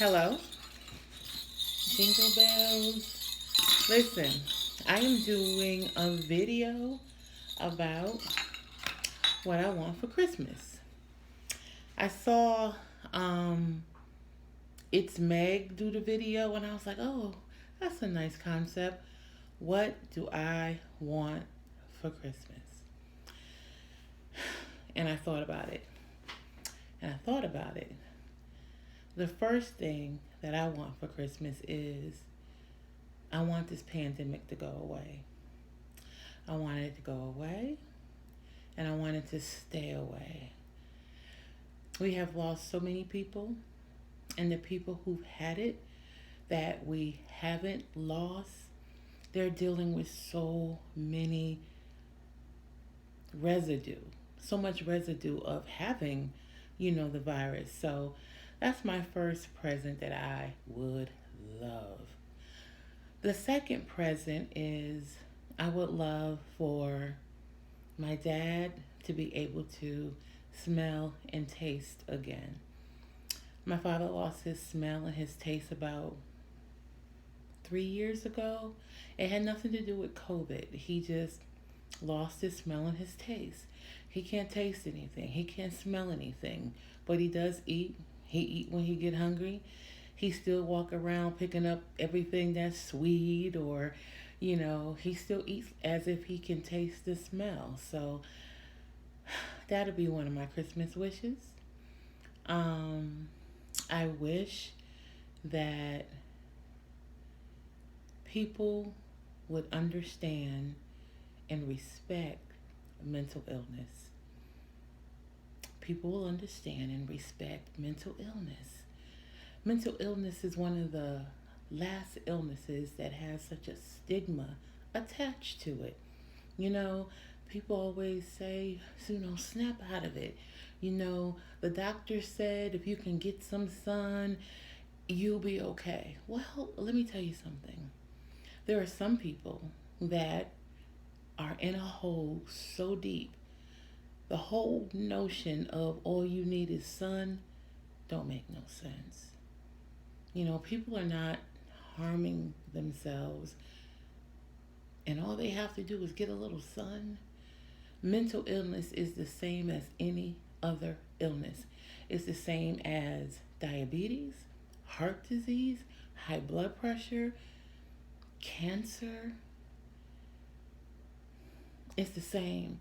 Hello, jingle bells. Listen, I am doing a video about what I want for Christmas. I saw um it's Meg do the video and I was like, "Oh, that's a nice concept. What do I want for Christmas?" And I thought about it. And I thought about it. The first thing that I want for Christmas is I want this pandemic to go away. I want it to go away and I want it to stay away. We have lost so many people, and the people who've had it that we haven't lost, they're dealing with so many residue, so much residue of having, the virus. So that's my first present that I would love. The second present is I would love for my dad to be able to smell and taste again. My father lost his smell and his taste about 3 years ago. It had nothing to do with COVID. He just lost his smell and his taste. He can't taste anything. He can't smell anything. But he does eat. He eat when he get hungry. He still walk around picking up everything that's sweet or he still eats as if he can taste the smell. So that'll be one of my Christmas wishes. Um, I wish that people would understand and respect mental illness. People will understand and respect mental illness. Mental illness is one of the last illnesses that has such a stigma attached to it. You know, People always say, snap out of it. The doctor said if you can get some sun, you'll be okay. Well, let me tell you something. There are some people that are in a hole so deep. The whole notion of all you need is sun don't make no sense. People are not harming themselves, and all they have to do is get a little sun. Mental illness is the same as any other illness. It's the same as diabetes, heart disease, high blood pressure, cancer. It's the same.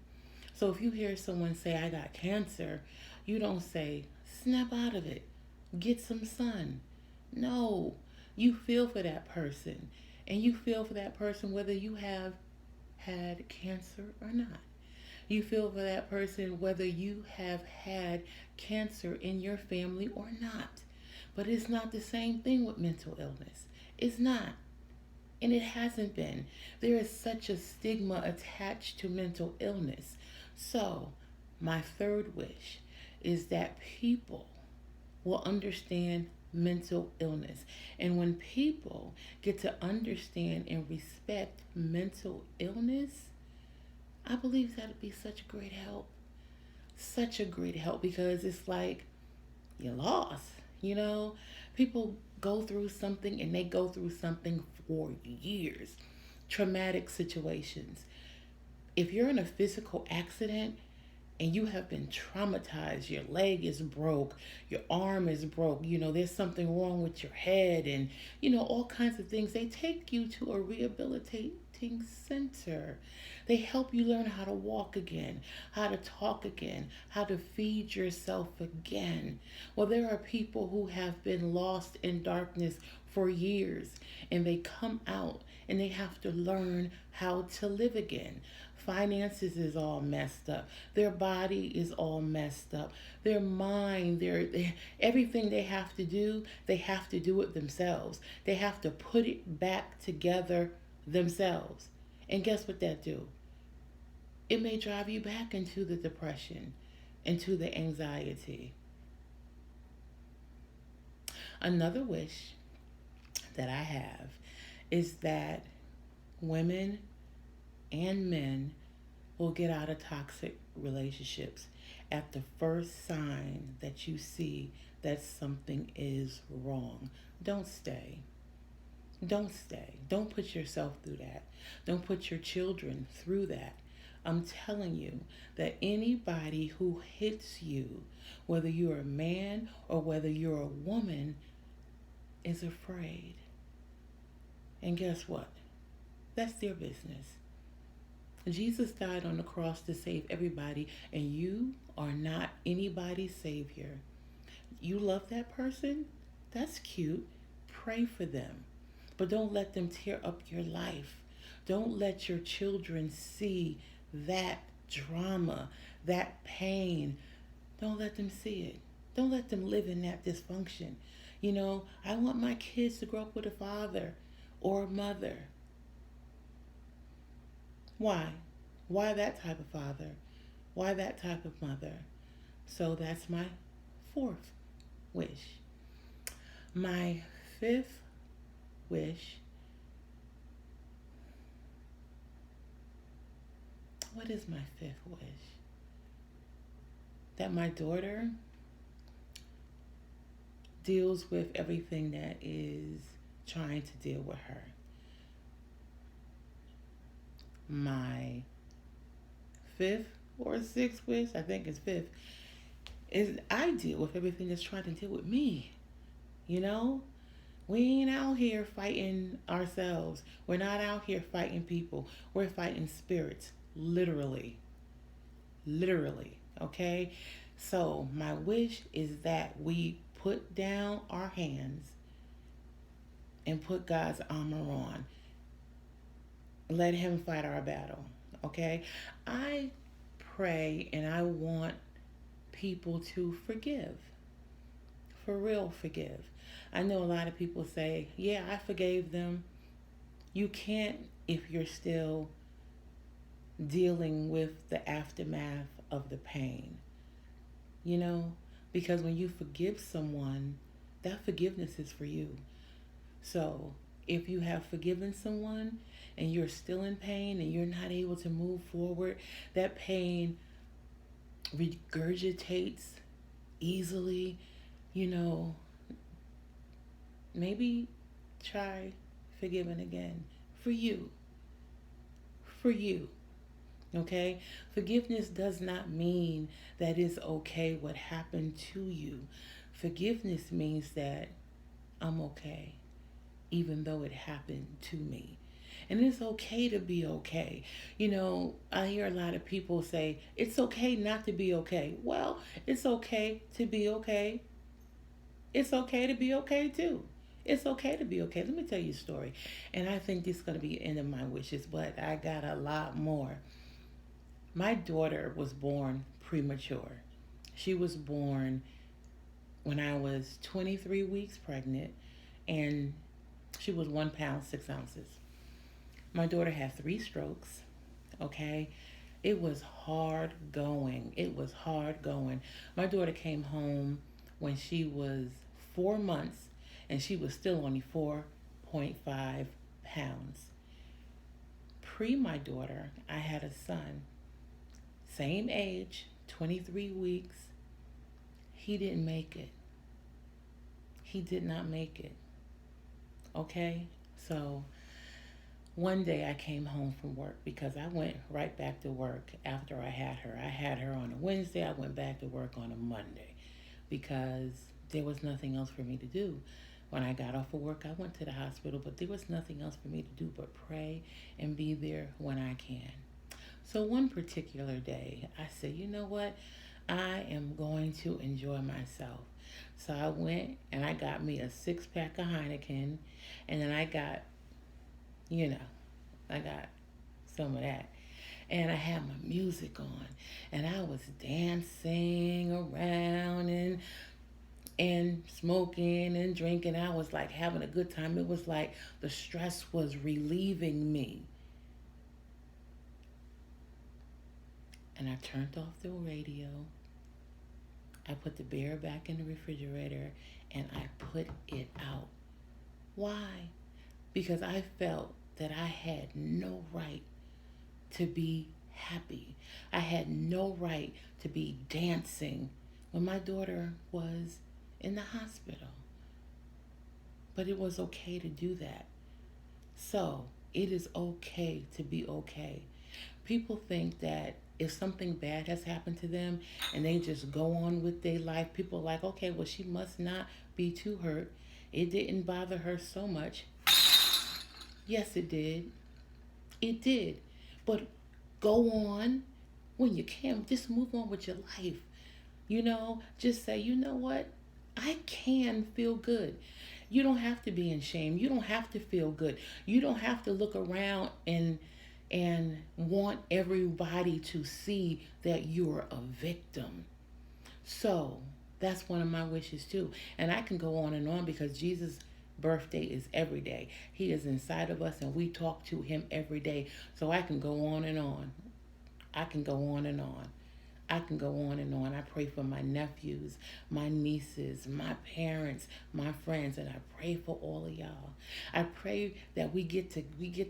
So if you hear someone say, I got cancer, you don't say, snap out of it, get some sun. No, you feel for that person. And you feel for that person whether you have had cancer or not. You feel for that person whether you have had cancer in your family or not. But it's not the same thing with mental illness. It's not. And it hasn't been. There is such a stigma attached to mental illness. So, my third wish is that people will understand mental illness. And when people get to understand and respect mental illness, I believe that'd be such a great help. Such a great help because it's like you're lost. People go through something and they go through something for years. Traumatic situations. If you're in a physical accident and you have been traumatized, your leg is broke, your arm is broke, there's something wrong with your head, and, all kinds of things, they take you to a rehabilitating center. They help you learn how to walk again, how to talk again, how to feed yourself again. Well, there are people who have been lost in darkness for years and they come out and they have to learn how to live again. Finances is all messed up. Their body is all messed up. Their mind, everything they have to do it themselves. They have to put it back together themselves. And guess what that do? It may drive you back into the depression, into the anxiety. Another wish that I have is that women and men will get out of toxic relationships at the first sign that you see that something is wrong. Don't stay. Don't stay. Don't put yourself through that. Don't put your children through that. I'm telling you that anybody who hits you, whether you're a man or whether you're a woman, is afraid. And guess what? That's their business. Jesus died on the cross to save everybody, and you are not anybody's savior. You love that person? That's cute. Pray for them. But don't let them tear up your life. Don't let your children see that drama, that pain. Don't let them see it. Don't let them live in that dysfunction. I want my kids to grow up with a father or a mother. Why? Why that type of father? Why that type of mother? So that's my fourth wish. My fifth wish. What is my fifth wish? That my daughter deals with everything that is trying to deal with her. My fifth or sixth wish, I think it's fifth, is I deal with everything that's trying to deal with me. We ain't out here fighting ourselves. We're not out here fighting people. We're fighting spirits, literally. Literally, okay? So my wish is that we put down our hands and put God's armor on. Let him fight our battle, okay? I pray and I want people to forgive. For real, forgive. I know a lot of people say, yeah, I forgave them. You can't if you're still dealing with the aftermath of the pain. Because when you forgive someone, that forgiveness is for you. So if you have forgiven someone and you're still in pain and you're not able to move forward, that pain regurgitates easily, maybe try forgiving again for you. For you. Okay? Forgiveness does not mean that it's okay what happened to you. Forgiveness means that I'm okay, even though it happened to me. And it's okay to be okay. I hear a lot of people say, it's okay not to be okay. Well, it's okay to be okay. It's okay to be okay too. It's okay to be okay. Let me tell you a story. And I think this is going to be the end of my wishes, but I got a lot more. My daughter was born premature. She was born when I was 23 weeks pregnant, and she was 1 pound, 6 ounces. My daughter had 3 strokes, okay? It was hard going. It was hard going. My daughter came home when she was 4 months, and she was still only 4.5 pounds. Pre my daughter, I had a son. Same age, 23 weeks. He didn't make it. He did not make it. Okay? So one day I came home from work because I went right back to work after I had her. I had her on a Wednesday. I went back to work on a Monday because there was nothing else for me to do. When I got off of work, I went to the hospital, but there was nothing else for me to do but pray and be there when I can. So one particular day, I said, you know what? I am going to enjoy myself. So I went and I got me a 6-pack of Heineken, and then I got some of that. And I had my music on, and I was dancing around and smoking and drinking. I was like having a good time. It was like the stress was relieving me. And I turned off the radio. I put the beer back in the refrigerator and I put it out. Why? Because I felt that I had no right to be happy. I had no right to be dancing when my daughter was in the hospital. But it was okay to do that. So it is okay to be okay. People think that if something bad has happened to them and they just go on with their life, people are like, okay, well, she must not be too hurt. It didn't bother her so much. Yes, it did. It did. But go on when you can. Just move on with your life. Just say, you know what? I can feel good. You don't have to be in shame. You don't have to feel good. You don't have to look around and want everybody to see that you're a victim. So that's one of my wishes too. And I can go on and on because Jesus' birthday is every day. He is inside of us and we talk to him every day. So I can go on and on. I can go on and on. I can go on and on. I pray for my nephews, my nieces, my parents, my friends, and I pray for all of y'all. I pray that we get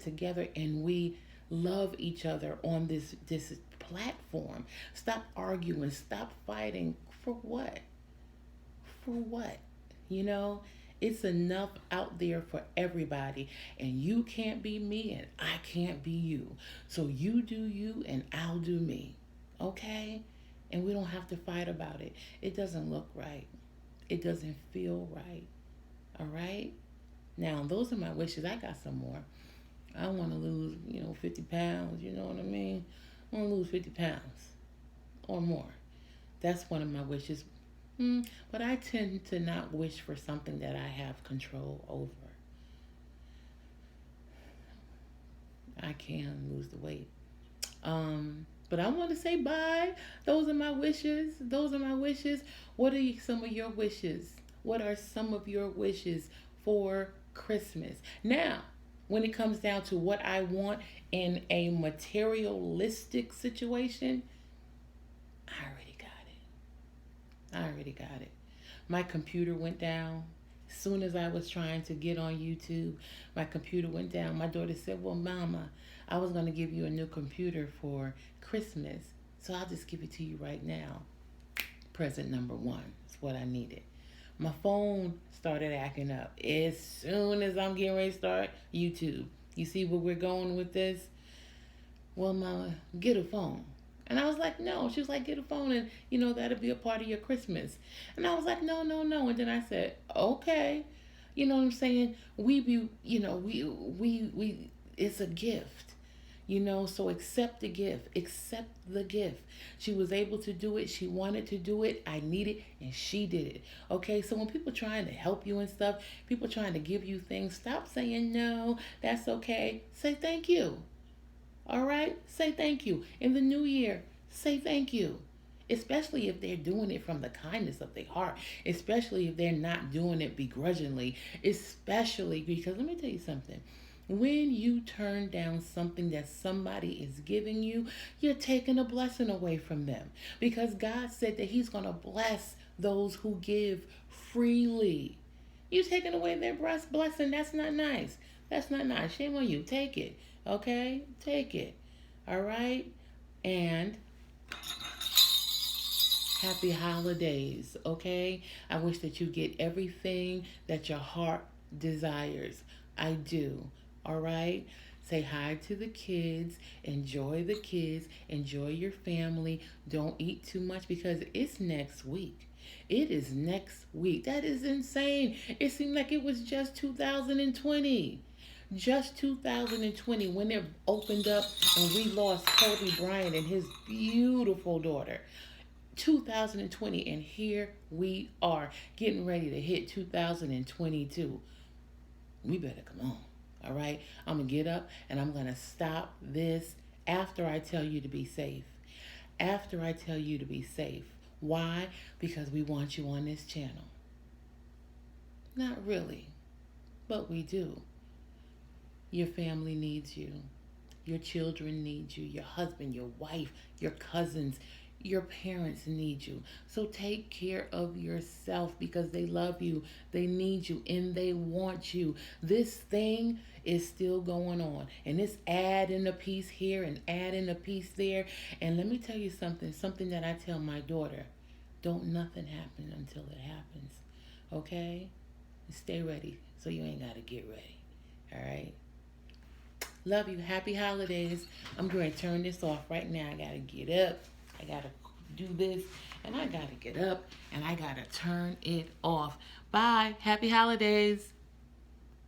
together and we love each other on this platform. Stop arguing, stop fighting. For what? For what? You know, it's enough out there for everybody, and you can't be me and I can't be you. So you do you and I'll do me. Okay? And we don't have to fight about it. It doesn't look right. It doesn't feel right. All right? Now, those are my wishes. I got some more. I want to lose, 50 pounds. You know what I mean? I want to lose 50 pounds or more. That's one of my wishes. But I tend to not wish for something that I have control over. I can lose the weight. But I want to say bye. Those are my wishes. Those are my wishes. What are some of your wishes? What are some of your wishes for Christmas? Now, when it comes down to what I want in a materialistic situation, I already got it. I already got it. My computer went down. As soon as I was trying to get on YouTube, my computer went down. My daughter said, well, Mama, I was going to give you a new computer for Christmas, so I'll just give it to you right now. Present number one is what I needed. My phone started acting up as soon as I'm getting ready to start YouTube. You see where we're going with this? Well, Mama, get a phone. And I was like, no. She was like, get a phone and, that'll be a part of your Christmas. And I was like, no, no, no. And then I said, okay. You know what I'm saying? We it's a gift. So accept the gift. Accept the gift. She was able to do it. She wanted to do it. I need it, and she did it. Okay, so when people trying to help you and stuff, people trying to give you things, stop saying no, that's okay. Say thank you. All right? Say thank you. In the new year, say thank you. Especially if they're doing it from the kindness of their heart. Especially if they're not doing it begrudgingly. Especially because, let me tell you something. When you turn down something that somebody is giving you, you're taking a blessing away from them. Because God said that he's going to bless those who give freely. You're taking away their blessing. That's not nice. That's not nice. Shame on you. Take it. Okay? Take it. All right? And happy holidays. Okay? I wish that you get everything that your heart desires. I do. All right? Say hi to the kids. Enjoy the kids. Enjoy your family. Don't eat too much because it's next week. It is next week. That is insane. It seemed like it was just 2020. Just 2020 when it opened up and we lost Kobe Bryant and his beautiful daughter. 2020, and here we are getting ready to hit 2022. We better come on. All right, I'm going to get up and I'm going to stop this after I tell you to be safe. After I tell you to be safe. Why? Because we want you on this channel. Not really, but we do. Your family needs you. Your children need you. Your husband, your wife, your cousins, your parents need you. So take care of yourself because they love you, they need you, and they want you. This thing is still going on. And it's adding a piece here and adding a piece there. And let me tell you something that I tell my daughter. Don't nothing happen until it happens. Okay? Stay ready so you ain't got to get ready. All right? Love you. Happy holidays. I'm going to turn this off right now. I got to get up. I got to do this. And I got to get up. And I got to turn it off. Bye. Happy holidays.